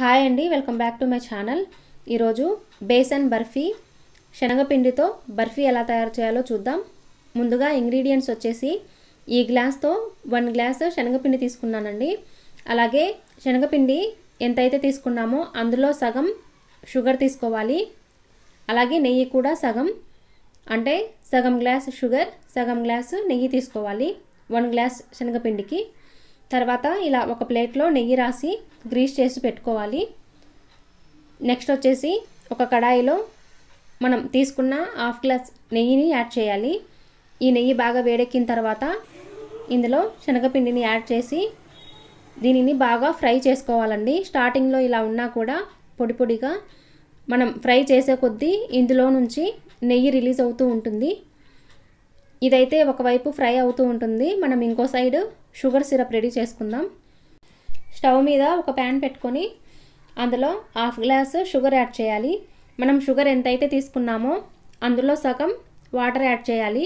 Hi అండి, welcome back to my channel. ఈరోజు బేసన్ బర్ఫీ శనగపిండితో బర్ఫీ ఎలా తయారు చేయాలో చూద్దాం. ముందుగా ఇంగ్రీడియంట్స్ వచ్చేసి ఈ గ్లాస్తో 1 గ్లాస్ శనగపిండి తీసుకున్నానండి. అలాగే శనగపిండి ఎంతైతే తీసుకున్నామో అందులో సగం షుగర్ తీసుకోవాలి. అలాగే నెయ్యి కూడా సగం, అంటే సగం గ్లాస్ షుగర్ సగం గ్లాస్ నెయ్యి తీసుకోవాలి 1 గ్లాస్ శనగపిండికి. తర్వాత ఇలా ఒక ప్లేట్లో నెయ్యి రాసి గ్రీస్ చేసి పెట్టుకోవాలి. నెక్స్ట్ వచ్చేసి ఒక కడాయిలో మనం తీసుకున్న హాఫ్ గ్లాస్ నెయ్యిని యాడ్ చేయాలి. ఈ నెయ్యి బాగా వేడెక్కిన తర్వాత ఇందులో శనగపిండిని యాడ్ చేసి దీనిని బాగా ఫ్రై చేసుకోవాలండి. స్టార్టింగ్లో ఇలా ఉన్నా కూడా పొడి పొడిగా మనం ఫ్రై చేసే కొద్దీ ఇందులో నుంచి నెయ్యి రిలీజ్ అవుతూ ఉంటుంది. ఇదైతే ఒకవైపు ఫ్రై అవుతూ ఉంటుంది. మనం ఇంకో సైడ్ షుగర్ సిరప్ రెడీ చేసుకుందాం. స్టవ్ మీద ఒక ప్యాన్ పెట్టుకొని అందులో హాఫ్ గ్లాస్ షుగర్ యాడ్ చేయాలి. మనం షుగర్ ఎంతైతే తీసుకున్నామో అందులో సగం వాటర్ యాడ్ చేయాలి.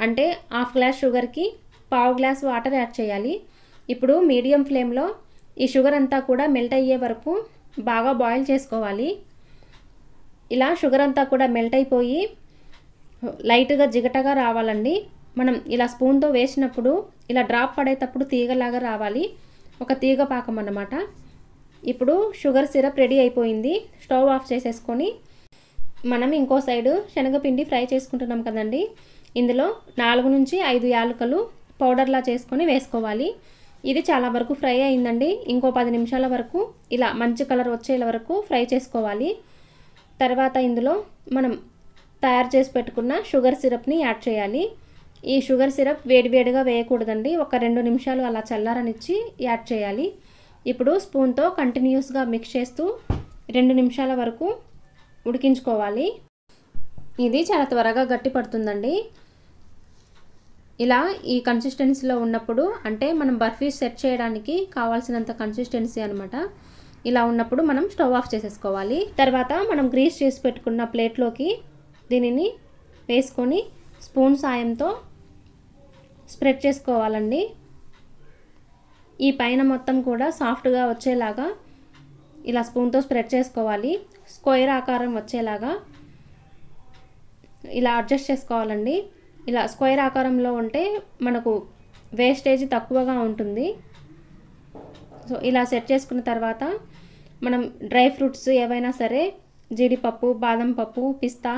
అంటే హాఫ్ గ్లాస్ షుగర్కి పావు గ్లాస్ వాటర్ యాడ్ చేయాలి. ఇప్పుడు మీడియం ఫ్లేమ్లో ఈ షుగర్ అంతా కూడా మెల్ట్ అయ్యే వరకు బాగా బాయిల్ చేసుకోవాలి. ఇలా షుగర్ అంతా కూడా మెల్ట్ అయిపోయి లైట్గా జిగటగా రావాలండి. మనం ఇలా స్పూన్తో వేసినప్పుడు ఇలా డ్రాప్ పడేటప్పుడు తీగలాగా రావాలి, ఒక తీగ పాకం అన్నమాట. ఇప్పుడు షుగర్ సిరప్ రెడీ అయిపోయింది. స్టవ్ ఆఫ్ చేసేసుకొని మనం ఇంకో సైడు శనగపిండి ఫ్రై చేసుకుంటున్నాం కదండి. ఇందులో 4 నుంచి 5 యాలకులు పౌడర్లా చేసుకొని వేసుకోవాలి. ఇది చాలా వరకు ఫ్రై అయిందండి. ఇంకో 10 నిమిషాల వరకు ఇలా మంచి కలర్ వచ్చేల వరకు ఫ్రై చేసుకోవాలి. తర్వాత ఇందులో మనం తయారు చేసి పెట్టుకున్న షుగర్ సిరప్ని యాడ్ చేయాలి. ఈ షుగర్ సిరప్ వేడివేడిగా వేయకూడదండి, ఒక 2 నిమిషాలు అలా చల్లారనిచ్చి యాడ్ చేయాలి. ఇప్పుడు స్పూన్తో కంటిన్యూస్గా మిక్స్ చేస్తూ 2 నిమిషాల వరకు ఉడికించుకోవాలి. ఇది చాలా త్వరగా గట్టి పడుతుందండి. ఇలా ఈ కన్సిస్టెన్సీలో ఉన్నప్పుడు, అంటే మనం బర్ఫీ సెట్ చేయడానికి కావాల్సినంత కన్సిస్టెన్సీ అనమాట. ఇలా ఉన్నప్పుడు మనం స్టవ్ ఆఫ్ చేసేసుకోవాలి. తర్వాత మనం గ్రీస్ చేసి పెట్టుకున్న ప్లేట్లోకి దీనిని వేసుకొని స్పూన్ సాయంతో స్ప్రెడ్ చేసుకోవాలండి. ఈ పైన మొత్తం కూడా సాఫ్ట్గా వచ్చేలాగా ఇలా స్పూన్తో స్ప్రెడ్ చేసుకోవాలి. స్క్వేర్ ఆకారం వచ్చేలాగా ఇలా అడ్జస్ట్ చేసుకోవాలండి. ఇలా స్క్వేర్ ఆకారంలో ఉంటే మనకు వేస్టేజ్ తక్కువగా ఉంటుంది. సో ఇలా సెట్ చేసుకున్న తర్వాత మనం డ్రై ఫ్రూట్స్ ఏవైనా సరే, జీడిపప్పు, బాదం పప్పు, పిస్తా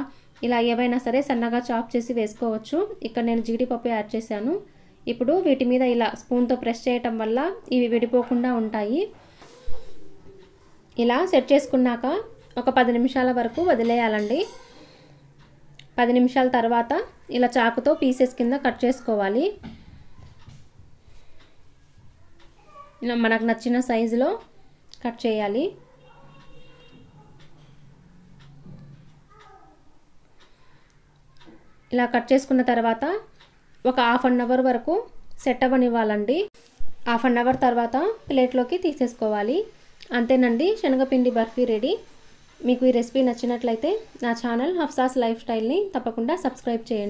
ఇలా ఏవైనా సరే సన్నగా చాప్ చేసి వేసుకోవచ్చు. ఇక్కడ నేను జీడిపప్పు యాడ్ చేశాను. ఇప్పుడు వీటి మీద ఇలా స్పూన్తో ప్రెస్ చేయటం వల్ల ఇవి విడిపోకుండా ఉంటాయి. ఇలా సెట్ చేసుకున్నాక ఒక 10 నిమిషాల వరకు వదిలేయాలండి. 10 నిమిషాల తర్వాత ఇలా చాకుతో పీసెస్ కింద కట్ చేసుకోవాలి. ఇలా మనకు నచ్చిన సైజులో కట్ చేయాలి. ఇలా కట్ చేసుకున్న తర్వాత ఒక హాఫ్ అన్ అవర్ వరకు సెట్ అవ్వనివ్వాలండి. హాఫ్ అన్ అవర్ తర్వాత ప్లేట్లోకి తీసేసుకోవాలి. అంతేనండి, శనగపిండి బర్ఫీ రెడీ. మీకు ఈ రెసిపీ నచ్చినట్లయితే నా ఛానల్ హఫ్సాస్ లైఫ్ స్టైల్ని తప్పకుండా సబ్స్క్రైబ్ చేయండి.